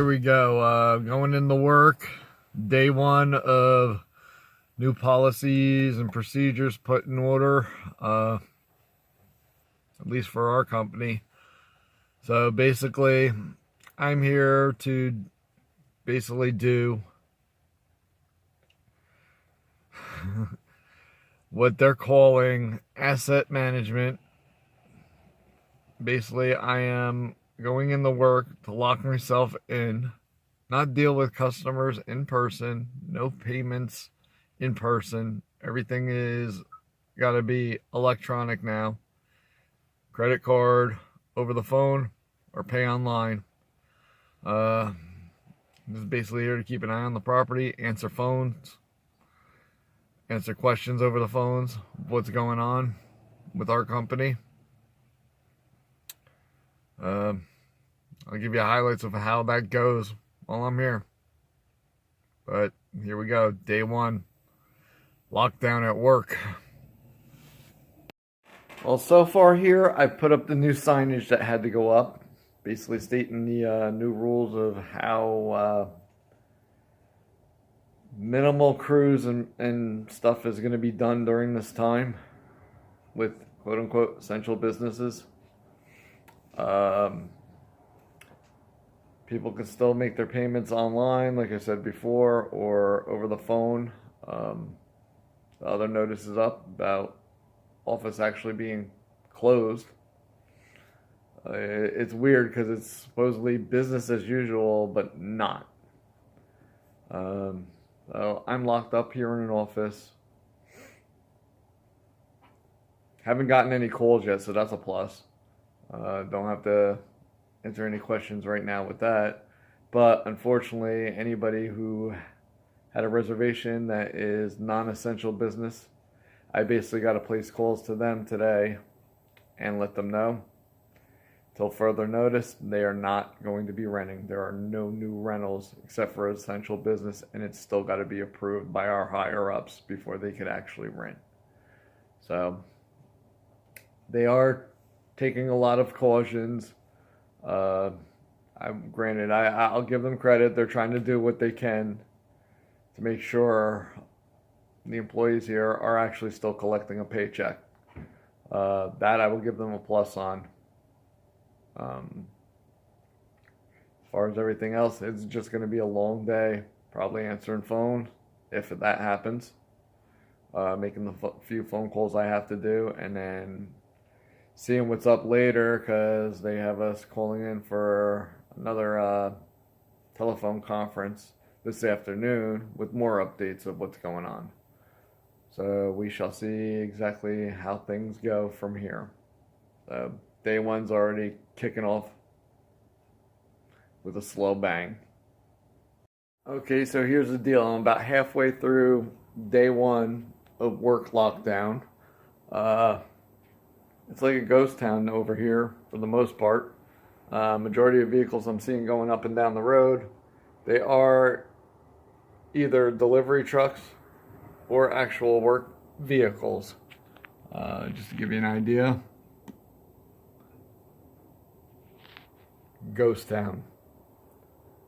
here we go. Going into work, day one of new policies and procedures put in order, at least for our company. So basically, I'm here to basically do what they're calling asset management. Basically, I am going into work to lock myself in, not deal with customers in person, no payments in person. Everything is got to be electronic now. Credit card, over the phone, or pay online. Just basically here to keep an eye on the property, answer phones, answer questions over the phones, what's going on with our company. I'll give you highlights of how that goes while I'm here. But here we go, day one, lockdown at work. Well, so far here, I put up the new signage that had to go up, basically stating the new rules of how minimal crews and stuff is going to be done during this time with quote-unquote essential businesses. People can still make their payments online, like I said before, or over the phone. The other notice is up about office actually being closed. It's weird because it's supposedly business as usual, but not. So I'm locked up here in an office. Haven't gotten any calls yet, so that's a plus. Don't have to answer any questions right now with that. But unfortunately, anybody who had a reservation that is non-essential business, I basically got to place calls to them today and let them know. Till further notice, they are not going to be renting. There are no new rentals except for essential business, and it's still got to be approved by our higher-ups before they could actually rent. So they are taking a lot of cautions. Granted, I'll give them credit. They're trying to do what they can to make sure the employees here are actually still collecting a paycheck. That I will give them a plus on. As far as everything else, it's just going to be a long day. Probably answering phone if that happens. Making the few phone calls I have to do, and then seeing what's up later because they have us calling in for another telephone conference this afternoon with more updates of what's going on. So we shall see exactly how things go from here. Day one's already kicking off with a slow bang. Okay, so here's the deal. I'm about halfway through day one of work lockdown. It's like a ghost town over here for the most part. Majority of vehicles I'm seeing going up and down the road, they are either delivery trucks or actual work vehicles. Just to give you an idea. Ghost town.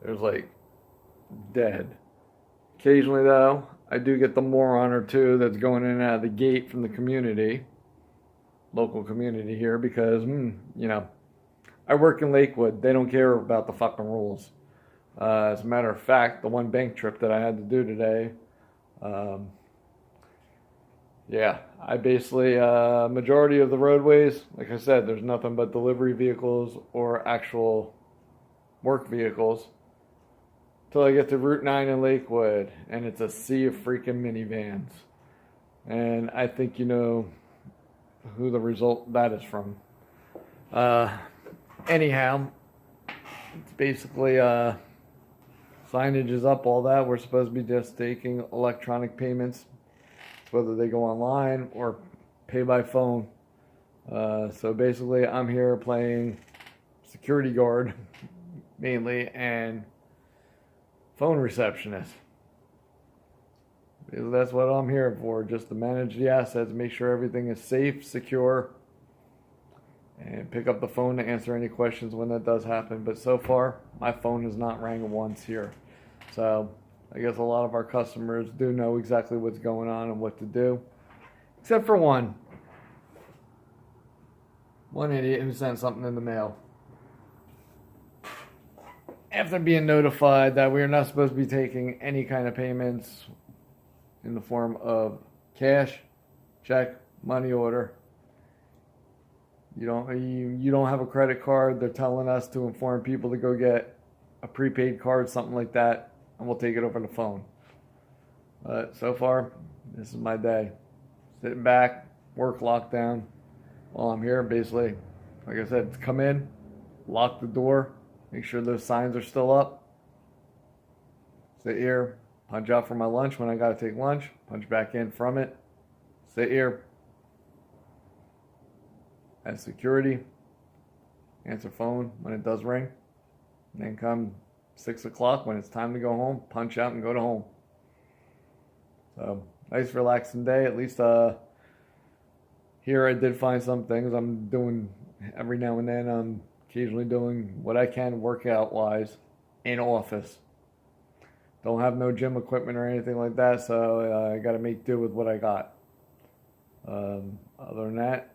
There's like dead. Occasionally though, I do get the moron or two that's going in and out of the gate from the community. Local community here because, I work in Lakewood. They don't care about the fucking rules. As a matter of fact, the one bank trip that I had to do today, I basically, majority of the roadways, like I said, there's nothing but delivery vehicles or actual work vehicles till I get to Route 9 in Lakewood, and it's a sea of freaking minivans. And I think you know who the result that is from. Anyhow, it's basically signage is up, all that. We're supposed to be just taking electronic payments, whether they go online or pay by phone. So basically, I'm here playing security guard mainly and phone receptionist. Because that's what I'm here for, just to manage the assets, make sure everything is safe, secure, and pick up the phone to answer any questions when that does happen. But so far, my phone has not rang once here. So I guess a lot of our customers do know exactly what's going on and what to do, except for one idiot who sent something in the mail after being notified that we are not supposed to be taking any kind of payments in the form of cash, check, money order. You don't have a credit card. They're telling us to inform people to go get a prepaid card, something like that, and we'll take it over the phone. But so far, this is my day. Sitting back, work lockdown. While I'm here, basically, like I said, come in, lock the door, make sure those signs are still up. Sit here, punch out for my lunch when I gotta take lunch, punch back in from it. Sit here. At security, answer phone when it does ring, and then come 6 o'clock when it's time to go home, punch out and go to home. So nice relaxing day. At least here I did find some things I'm doing every now and then. I'm occasionally doing what I can workout wise in office. Don't have no gym equipment or anything like that, so I got to make do with what I got. Other than that,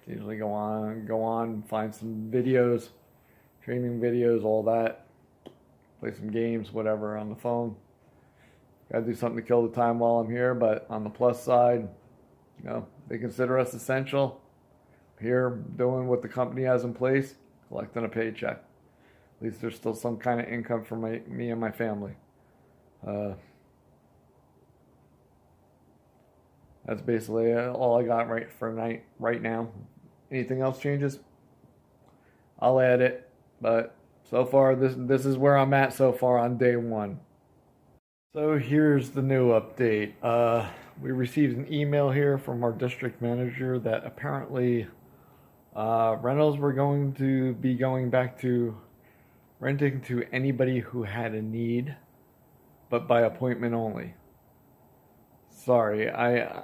usually go on, find some videos, training videos, all that. Play some games, whatever, on the phone. Gotta do something to kill the time while I'm here, but on the plus side, they consider us essential. Here, doing what the company has in place, collecting a paycheck. At least there's still some kind of income for me and my family. That's basically all I got right now. Anything else changes, I'll add it. But so far, this is where I'm at so far on day one. So here's the new update. We received an email here from our district manager that apparently rentals were going to be going back to renting to anybody who had a need, but by appointment only. Sorry, I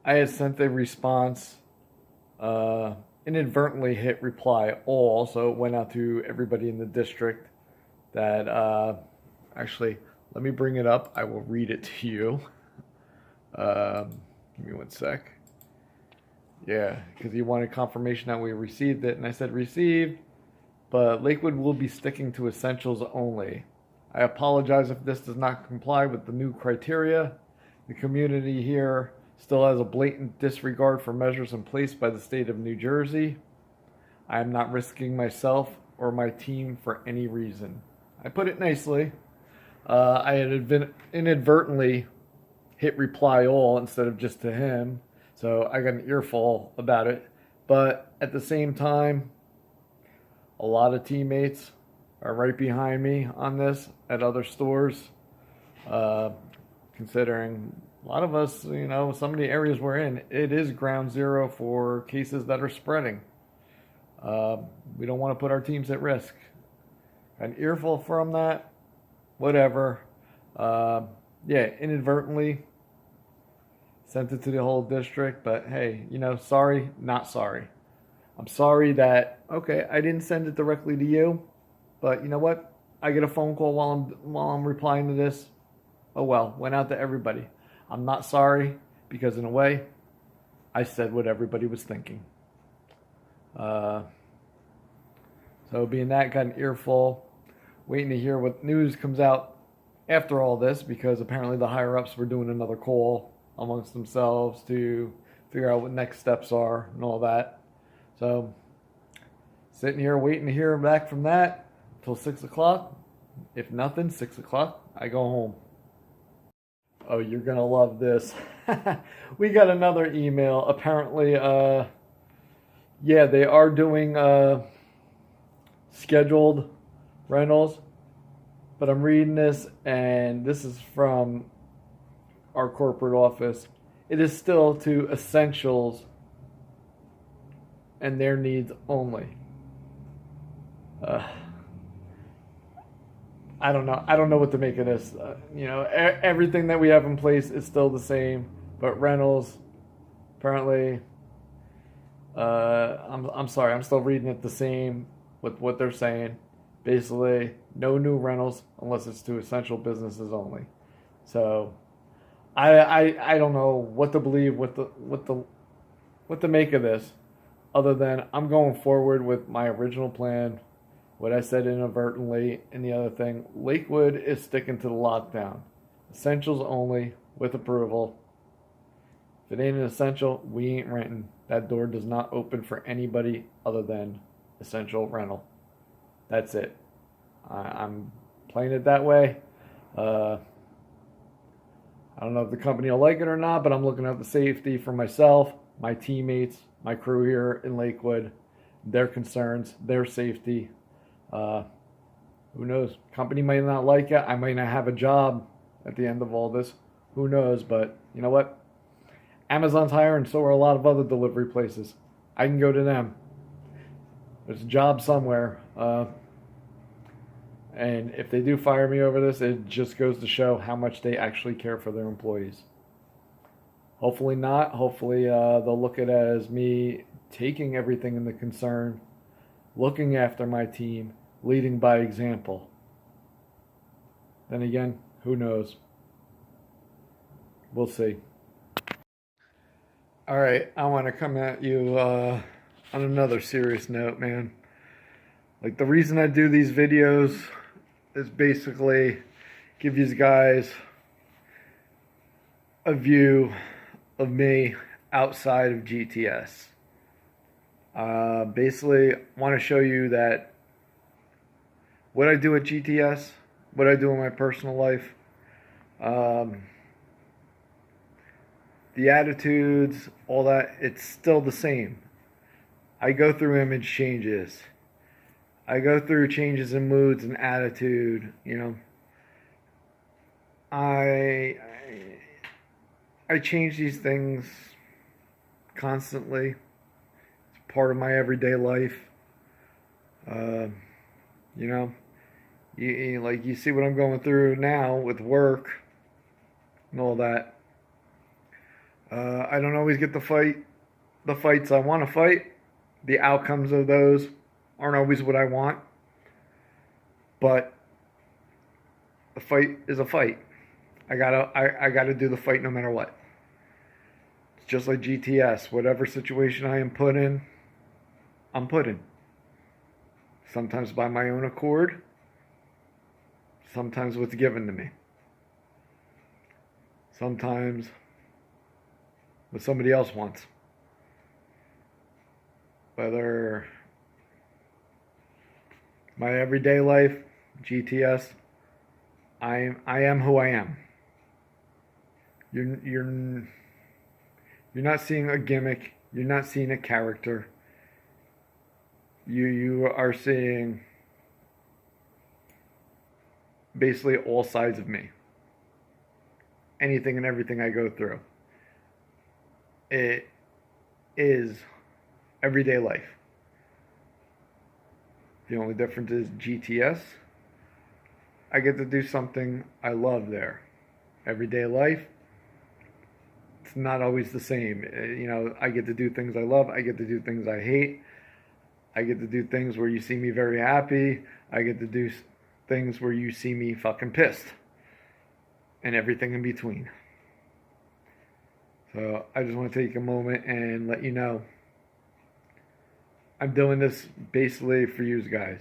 had sent a response, inadvertently hit reply all, so it went out to everybody in the district that, actually, let me bring it up. I will read it to you. Give me one sec. Yeah, because he wanted confirmation that we received it, and I said received, but Lakewood will be sticking to essentials only. I apologize if this does not comply with the new criteria. The community here still has a blatant disregard for measures in place by the state of New Jersey. I am not risking myself or my team for any reason. I put it nicely. I had inadvertently hit reply all instead of just to him, so I got an earful about it. But at the same time, a lot of teammates are right behind me on this at other stores, considering a lot of us, some of the areas we're in, it is ground zero for cases that are spreading. We don't want to put our teams at risk. An earful from that, whatever. Inadvertently sent it to the whole district, but hey, sorry, not sorry. I'm sorry that, okay, I didn't send it directly to you, but you know what? I get a phone call while I'm replying to this. Oh well, went out to everybody. I'm not sorry because in a way, I said what everybody was thinking. So being that, got an earful, waiting to hear what news comes out after all this, because apparently the higher ups were doing another call amongst themselves to figure out what next steps are and all that. So sitting here waiting to hear back from that till 6 o'clock. If nothing, 6 o'clock, I go home. Oh, you're going to love this. We got another email. Apparently, they are doing scheduled rentals. But I'm reading this, and this is from our corporate office. It is still to essentials and their needs only. I don't know. I don't know what to make of this. Everything that we have in place is still the same, but rentals, apparently, I'm sorry, I'm still reading it the same with what they're saying. Basically, no new rentals unless it's to essential businesses only. So I don't know what to believe, what to make of this, other than I'm going forward with my original plan. What I said inadvertently, and the other thing, Lakewood is sticking to the lockdown, essentials only with approval. If it ain't an essential, we ain't renting. That door does not open for anybody other than essential rental. That's it. I'm playing it that way. Uh, I don't know if the company will like it or not, but I'm looking at the safety for myself, my teammates, my crew here in Lakewood, their concerns, their safety. Uh, who knows? Company might not like it. I might not have a job at the end of all this. Who knows? But you know what? Amazon's hiring, so are a lot of other delivery places. I can go to them. There's a job somewhere. And if they do fire me over this, it just goes to show how much they actually care for their employees. Hopefully not. Hopefully they'll look at it as me taking everything into concern, looking after my team, leading by example. Then again, who knows? We'll see. All right, I want to come at you on another serious note, man. Like, the reason I do these videos is basically give you guys a view of me outside of GTS. Basically, want to show you that what I do at GTS, what I do in my personal life, the attitudes, all that, it's still the same. I go through image changes. I go through changes in moods and attitude, you know. I change these things constantly. It's part of my everyday life. You know, you see what I'm going through now with work and all that. I don't always get to fight the fights I want to fight. The outcomes of those aren't always what I want. But a fight is a fight. I gotta do the fight no matter what. It's just like GTS. Whatever situation I am put in, I'm put in. Sometimes by my own accord. Sometimes what's given to me. Sometimes what somebody else wants. Whether my everyday life, GTS, I am who I am. You're not seeing a gimmick. You're not seeing a character. You are seeing basically all sides of me. Anything and everything I go through. It is everyday life. The only difference is GTS. I get to do something I love there. Everyday life, it's not always the same. You know, I get to do things I love. I get to do things I hate. I get to do things where you see me very happy. I get to do things where you see me fucking pissed. And everything in between. So I just want to take a moment and let you know I'm doing this basically for you guys.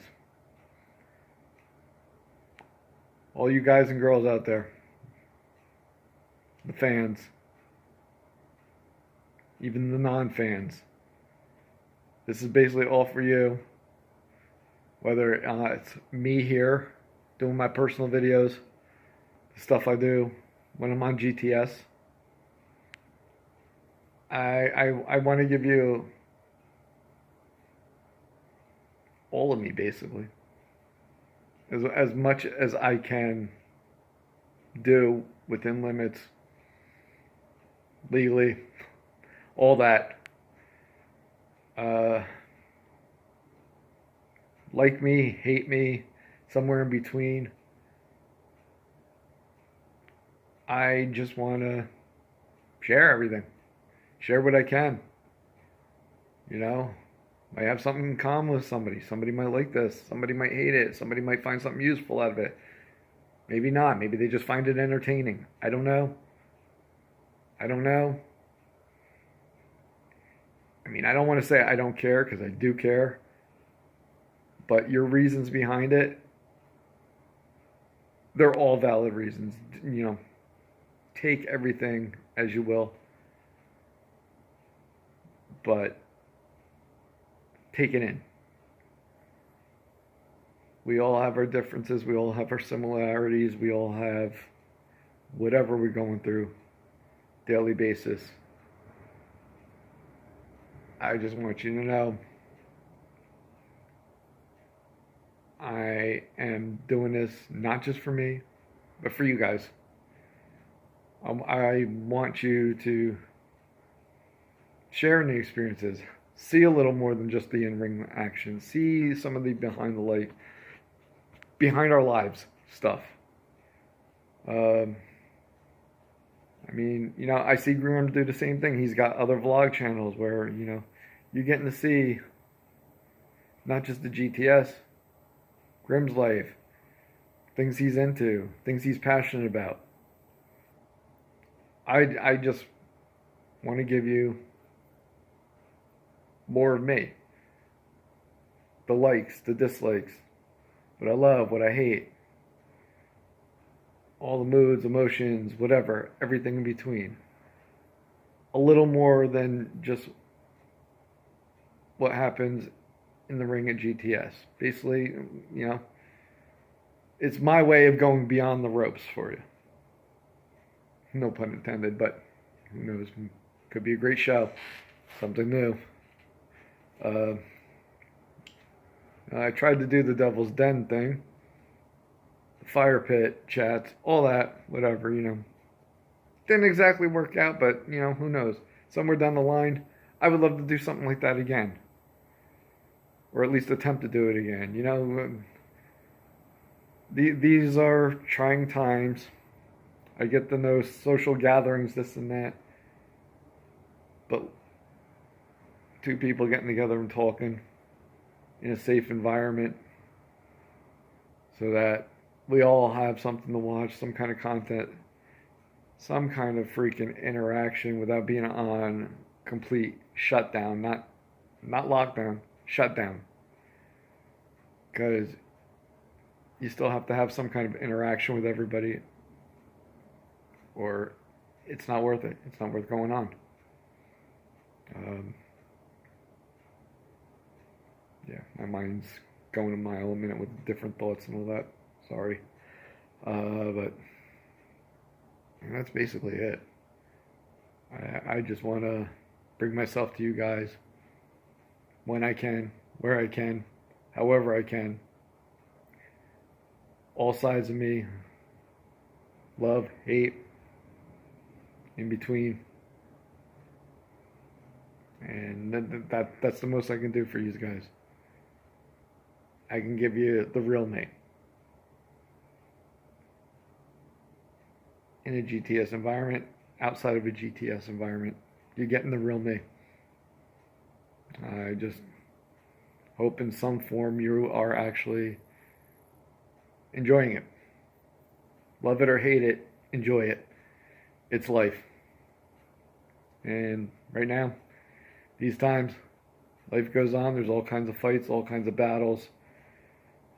All you guys and girls out there. The fans. Even the non-fans. This is basically all for you. Whether it's me here doing my personal videos, the stuff I do when I'm on GTS. I want to give you all of me, basically. As much as I can do within limits, legally, all that. Like me, hate me, somewhere in between. I just want to share everything. Share what I can. You know, might have something in common with somebody. Somebody might like this. Somebody might hate it. Somebody might find something useful out of it. Maybe not. Maybe they just find it entertaining. I don't know. I don't know. I mean, I don't want to say I don't care because I do care. But your reasons behind it, they're all valid reasons. You know, take everything as you will. But take it in. We all have our differences. We all have our similarities. We all have whatever we're going through daily basis. I just want you to know I am doing this not just for me, but for you guys. I want you to share in the experiences. See a little more than just the in-ring action. See some of the behind our lives stuff. I mean, you know, I see Graham do the same thing. He's got other vlog channels where, you know, you're getting to see not just the GTS, Grimm's life, things he's into, things he's passionate about. I just want to give you more of me. The likes, the dislikes, what I love, what I hate, all the moods, emotions, whatever, everything in between. A little more than just what happens in the ring at GTS. Basically, you know, it's my way of going beyond the ropes for you. No pun intended, but who knows? Could be a great show. Something new. I tried to do the Devil's Den thing. The fire pit chats, all that, whatever, you know. Didn't exactly work out, but, you know, who knows? Somewhere down the line, I would love to do something like that again. Or at least attempt to do it again. You know, these are trying times. I get to know social gatherings, this and that. But two people getting together and talking in a safe environment so that we all have something to watch, some kind of content, some kind of freaking interaction without being on complete shutdown, not lockdown, shutdown. Because you still have to have some kind of interaction with everybody or it's not worth it. It's not worth going on. Yeah, my mind's going a mile a minute with different thoughts and all that. Sorry. But that's basically it. I just want to bring myself to you guys when I can, where I can, however I can. All sides of me. Love, hate, in between. And that's the most I can do for you guys. I can give you the real me. In a GTS environment, outside of a GTS environment, you're getting the real me. I just hope in some form you are actually enjoying it. Love it or hate it, enjoy it. It's life. And right now, these times, life goes on. There's all kinds of fights, all kinds of battles.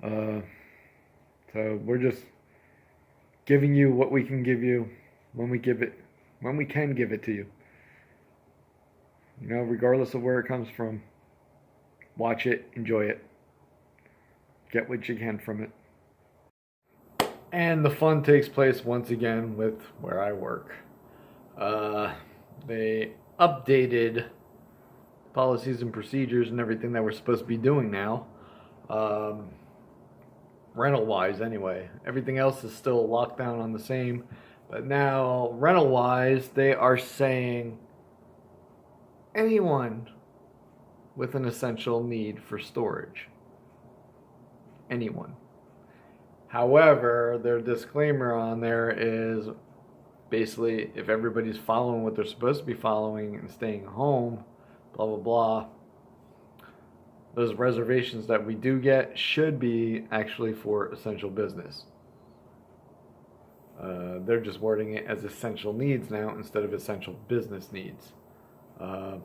So we're just giving you what we can give you when we can give it to you. You know, regardless of where it comes from, watch it, enjoy it, get what you can from it. And the fun takes place once again with where I work. They updated policies and procedures and everything that we're supposed to be doing now. Rental-wise, anyway. Everything else is still locked down on the same. But now, rental-wise, they are saying anyone with an essential need for storage. Anyone. However, their disclaimer on there is basically if everybody's following what they're supposed to be following and staying home, blah, blah, blah, those reservations that we do get should be actually for essential business. They're just wording it as essential needs now instead of essential business needs. On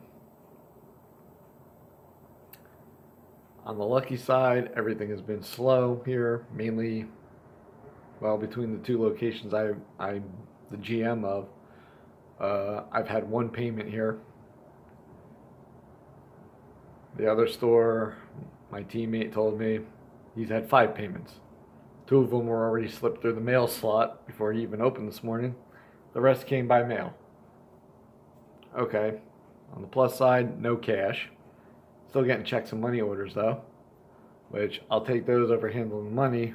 the lucky side, everything has been slow here, mainly, well, between the two locations I'm the GM of. I've had one payment here. The other store, my teammate told me he's had 5 payments. 2 of them were already slipped through the mail slot before he even opened this morning. The rest came by mail. Okay. On the plus side, no cash. Still getting checks and money orders though, which I'll take those over handling money.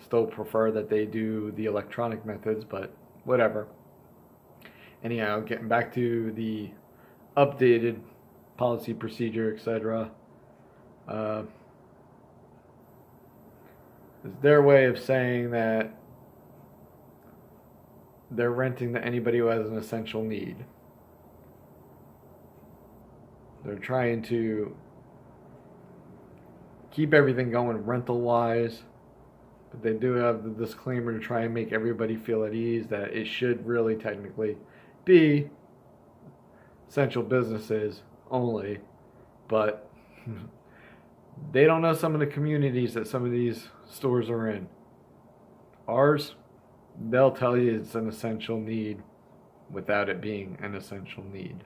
Still prefer that they do the electronic methods, but whatever. Anyhow, getting back to the updated policy, procedure, etc. It's their way of saying that they're renting to anybody who has an essential need. They're trying to keep everything going rental-wise, but they do have the disclaimer to try and make everybody feel at ease that it should really technically be essential businesses only, but they don't know some of the communities that some of these stores are in. Ours, they'll tell you it's an essential need without it being an essential need.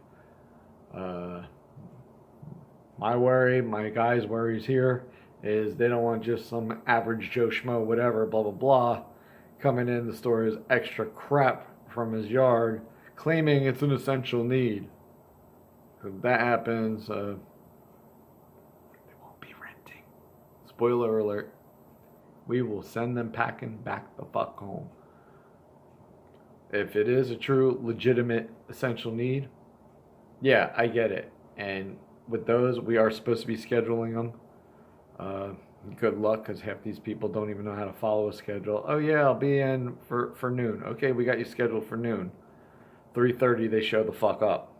My worry, my guys' worries here is they don't want just some average Joe Schmo, whatever, blah, blah, blah, coming in the store as extra crap from his yard, claiming it's an essential need. If that happens, they won't be renting. Spoiler alert. We will send them packing back the fuck home. If it is a true, legitimate, essential need, yeah, I get it. And with those, we are supposed to be scheduling them. Good luck, because half these people don't even know how to follow a schedule. Oh yeah, I'll be in for noon. Okay, we got you scheduled for noon. 3:30, they show the fuck up.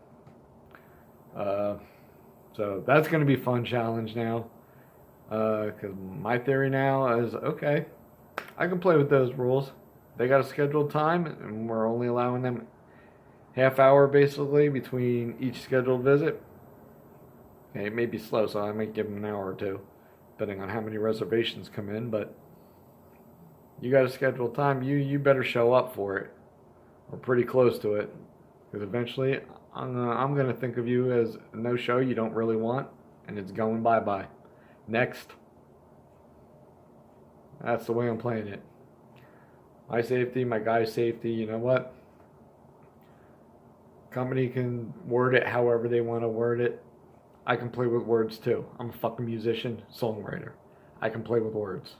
So that's going to be a fun challenge now. Because my theory now is, okay, I can play with those rules. They got a scheduled time, and we're only allowing them half hour basically between each scheduled visit. Okay, it may be slow, so I might give them an hour or two, depending on how many reservations come in. But you got a scheduled time, you better show up for it, or pretty close to it, because eventually I'm gonna think of you as a no-show you don't really want, and it's going bye-bye. Next. That's the way I'm playing it. My safety, my guy's safety, you know what? Company can word it however they want to word it. I can play with words too. I'm a fucking musician, songwriter. I can play with words.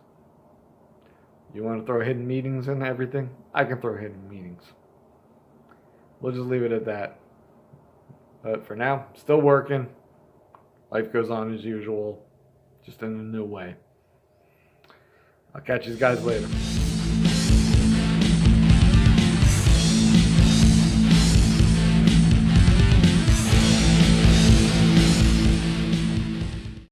You want to throw hidden meanings in everything? I can throw hidden meanings. We'll just leave it at that. But for now, still working. Life goes on as usual, just in a new way. I'll catch you guys later.